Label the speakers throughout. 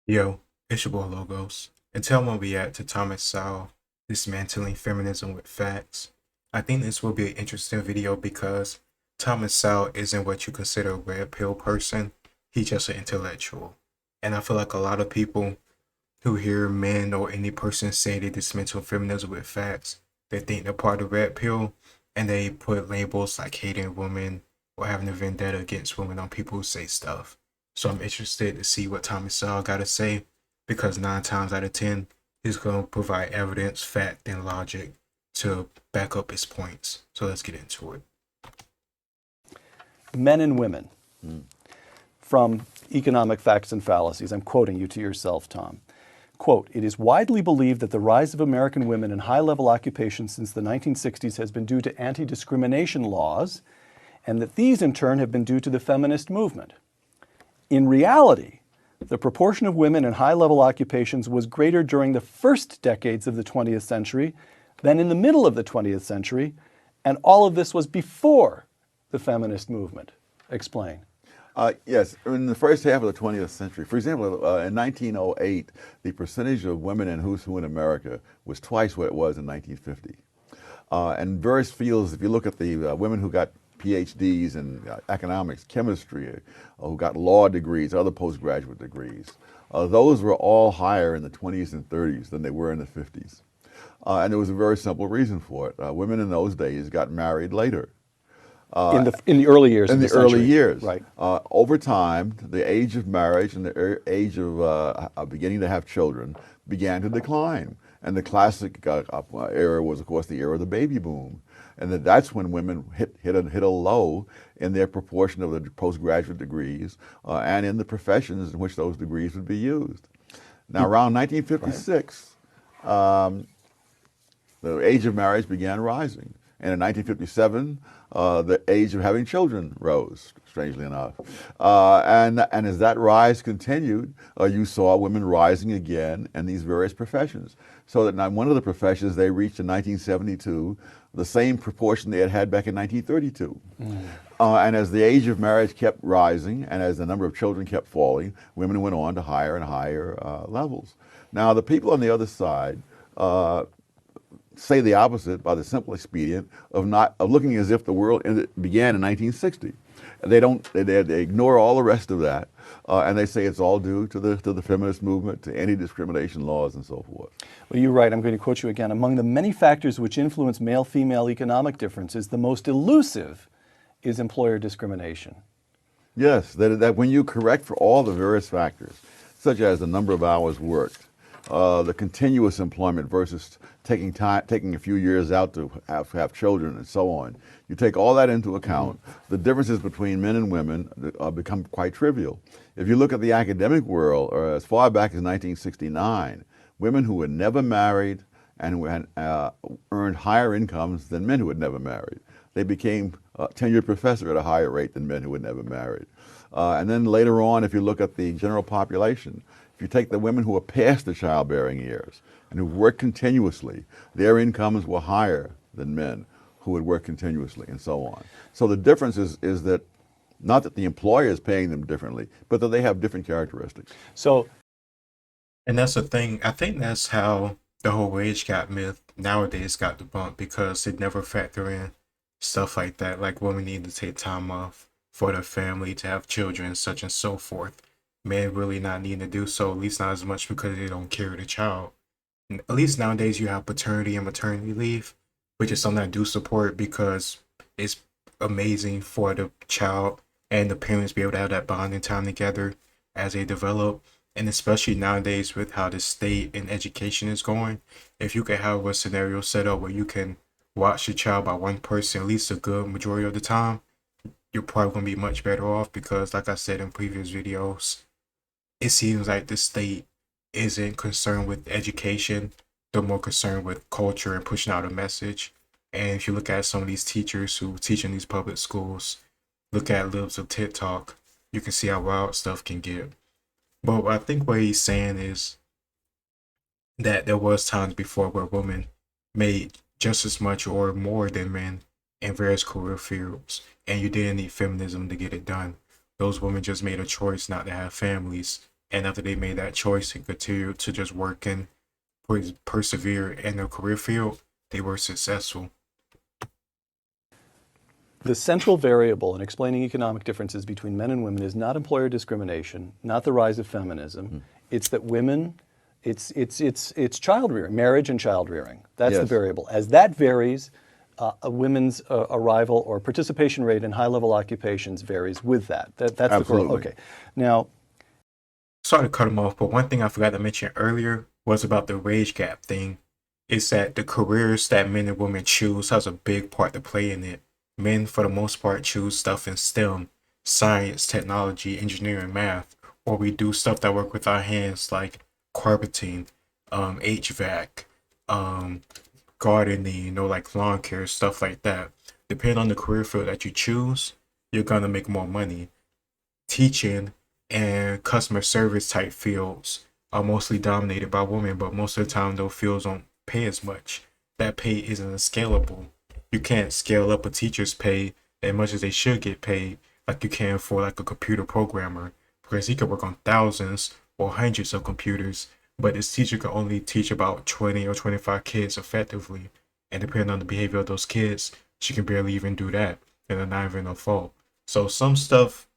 Speaker 1: Yo, it's your boy Logos, and tell me we at to Thomas Sowell, Dismantling Feminism with Facts. I think this will be an interesting video because Thomas Sowell isn't what you consider a red pill person, he's just an intellectual. And I feel like a lot of people who hear men or any person say they dismantle feminism with facts, they think they're part of red pill, and they put labels like hating women or having a vendetta against women on people who say stuff. So I'm interested to see what Thomas Sowell got to say because 9 times out of 10, he's going to provide evidence, fact, and logic to back up his points. So let's get into it.
Speaker 2: Men and women, from Economic Facts and Fallacies. I'm quoting you to yourself, Tom. Quote, "It is widely believed that the rise of American women in high-level occupations since the 1960s has been due to anti-discrimination laws, and that these in turn have been due to the feminist movement. In reality, the proportion of women in high-level occupations was greater during the first decades of the 20th century than in the middle of the 20th century, and all of this was before the feminist movement." Explain.
Speaker 3: Yes, in the first half of the 20th century, for example, in 1908, the percentage of women in who's who in America was twice what it was in 1950. And various fields, if you look at the women who got PhDs in economics, chemistry, who got law degrees, other postgraduate degrees, those were all higher in the 20s and 30s than they were in the 50s. And there was a very simple reason for it. Women in those days got married later.
Speaker 2: In the early years of the century.
Speaker 3: In the early years.
Speaker 2: Right.
Speaker 3: Over time, the age of marriage and the age of beginning to have children began to decline. And the classic era was, of course, the era of the baby boom. And that's when women hit a low in their proportion of the postgraduate degrees and in the professions in which those degrees would be used. Now, around 1956, the age of marriage began rising. And in 1957, the age of having children rose, strangely enough. And as that rise continued, you saw women rising again in these various professions. So that now one of the professions they reached in 1972, the same proportion they had had back in 1932. And as the age of marriage kept rising and as the number of children kept falling, women went on to higher and higher levels. Now, the people on the other side say the opposite by the simple expedient of looking as if the world began in 1960. They ignore all the rest of that, and they say it's all due to the feminist movement, to anti-discrimination laws, and so forth.
Speaker 2: Well, you're right. I'm going to quote you again. "Among the many factors which influence male-female economic differences, the most elusive is employer discrimination."
Speaker 3: Yes, that when you correct for all the various factors, such as the number of hours worked, the continuous employment versus taking a few years out to have children and so on. You take all that into account, the differences between men and women become quite trivial. If you look at the academic world, or as far back as 1969, women who were never married and who had earned higher incomes than men who had never married. They became a tenured professor at a higher rate than men who had never married. And then later on, if you look at the general population, if you take the women who are past the childbearing years and who work continuously, their incomes were higher than men who would work continuously, and so on. So the difference is that not that the employer is paying them differently, but that they have different characteristics.
Speaker 1: And that's the thing. I think that's how the whole wage gap myth nowadays got debunked because it never factor in stuff like that, like women need to take time off for their family to have children, such and so forth. Men really not needing to do so, at least not as much because they don't carry the child. And at least nowadays you have paternity and maternity leave, which is something I do support because it's amazing for the child and the parents be able to have that bonding time together as they develop. And especially nowadays with how the state and education is going, if you can have a scenario set up where you can watch your child by one person at least a good majority of the time, you're probably going to be much better off because, like I said in previous videos, it seems like the state isn't concerned with education. They're more concerned with culture and pushing out a message. And if you look at some of these teachers who teach in these public schools, look at Libs of TikTok, you can see how wild stuff can get. But I think what he's saying is that there was times before where women made just as much or more than men in various career fields, and you didn't need feminism to get it done. Those women just made a choice not to have families And after they made that choice and continued to just work and persevere in their career field, they were successful.
Speaker 2: The central variable in explaining economic differences between men and women is not employer discrimination, not the rise of feminism. It's that women, it's child rearing, marriage and child rearing. That's the
Speaker 3: Yes.
Speaker 2: variable. As that varies, a women's arrival or participation rate in high-level occupations varies with that. That's the
Speaker 3: Absolutely.
Speaker 2: correlation. Okay. Now,
Speaker 1: Sorry to cut him off, but one thing I forgot to mention earlier was about the wage gap thing. Is that the careers that men and women choose has a big part to play in it. Men, for the most part, choose stuff in STEM, science, technology, engineering, math, or we do stuff that work with our hands like carpeting, HVAC, gardening, like lawn care, stuff like that. Depending on the career field that you choose, you're gonna make more money. Teaching and customer service type fields are mostly dominated by women, but most of the time those fields don't pay as much. That pay isn't scalable. You can't scale up a teacher's pay as much as they should get paid like you can for like a computer programmer, because he could work on thousands or hundreds of computers, but this teacher can only teach about 20 or 25 kids effectively. And depending on the behavior of those kids, she can barely even do that, and they're not even her fault. So some stuff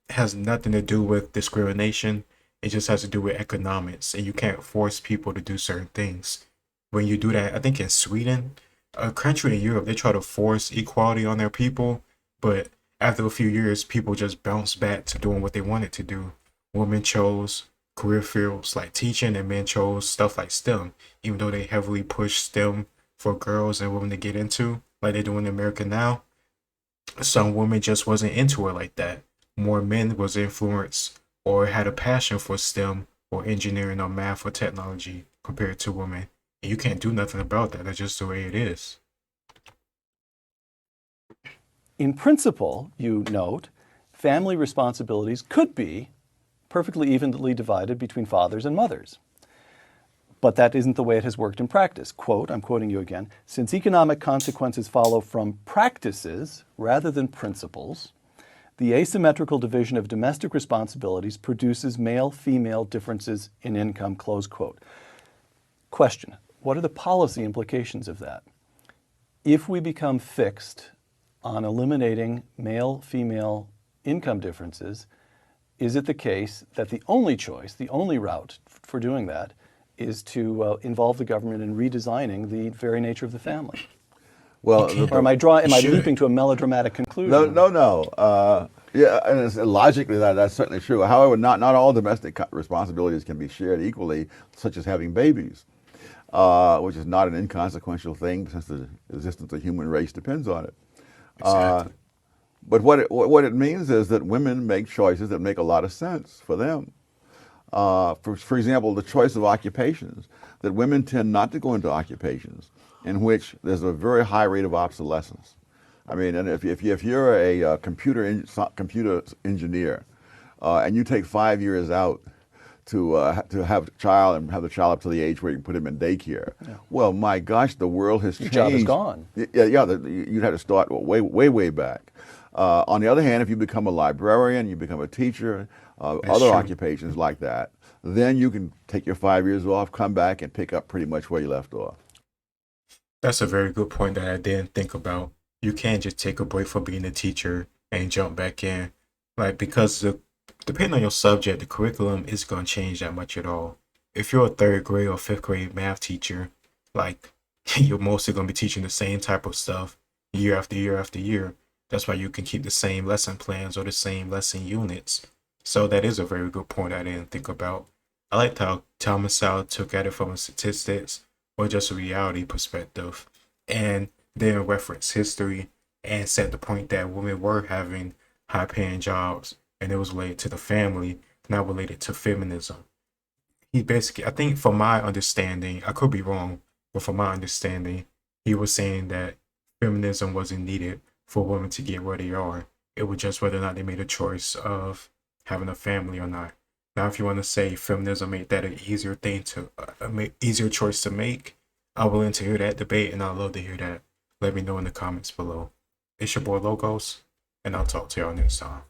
Speaker 1: has nothing to do with discrimination. It just has to do with economics, and you can't force people to do certain things. When you do that, I think in Sweden, a country in Europe, they try to force equality on their people, but after a few years, people just bounce back to doing what they wanted to do. Women chose career fields like teaching, and men chose stuff like STEM, even though they heavily push STEM for girls and women to get into, like they do in America now. Some women just wasn't into it like that. More men was influenced or had a passion for STEM or engineering or math or technology compared to women. And you can't do nothing about that. That's just the way it is.
Speaker 2: in principle, you note, family responsibilities could be perfectly evenly divided between fathers and mothers. But that isn't the way it has worked in practice. Quote, I'm quoting you again, since economic consequences follow from practices rather than principles, the asymmetrical division of domestic responsibilities produces male-female differences in income, close quote. Question, what are the policy implications of that? If we become fixed on eliminating male-female income differences, is it the case that the only choice, the only route for doing that is to involve the government in redesigning the very nature of the family?
Speaker 3: Well,
Speaker 2: Or am I leaping to a melodramatic conclusion?
Speaker 3: no. Yeah, and logically that's certainly true. However, not all domestic responsibilities can be shared equally, such as having babies, which is not an inconsequential thing since the existence of the human race depends on it.
Speaker 1: Exactly.
Speaker 3: But what it means is that women make choices that make a lot of sense for them. For example, the choice of occupations, that women tend not to go into occupations in which there's a very high rate of obsolescence. I mean, and if you're a computer engineer and you take 5 years out to have a child and have the child up to the age where you can put him in daycare, well, my gosh, the world has changed.
Speaker 2: Your job is gone.
Speaker 3: You'd have to start way back. On the other hand, if you become a librarian, you become a teacher, other
Speaker 1: true.
Speaker 3: occupations like that, then you can take your 5 years off, come back, and pick up pretty much where you left off.
Speaker 1: That's a very good point that I didn't think about. You can't just take a break from being a teacher and jump back in. Like, because depending on your subject, the curriculum isn't going to change that much at all. If you're a third grade or fifth grade math teacher, like, you're mostly going to be teaching the same type of stuff year after year after year. That's why you can keep the same lesson plans or the same lesson units. So that is a very good point I didn't think about. I liked how Thomas Sowell took at it from a statistics or just a reality perspective, and then reference history and set the point that women were having high paying jobs and it was related to the family, not related to feminism. He basically, I think from my understanding, I could be wrong, but from my understanding, he was saying that feminism wasn't needed for women to get where they are. It was just whether or not they made a choice of having a family or not. Now, if you want to say feminism made that an easier thing to, easier choice to make, I'm willing to hear that debate, and I'd love to hear that. Let me know in the comments below. It's your boy Logos, and I'll talk to y'all next time.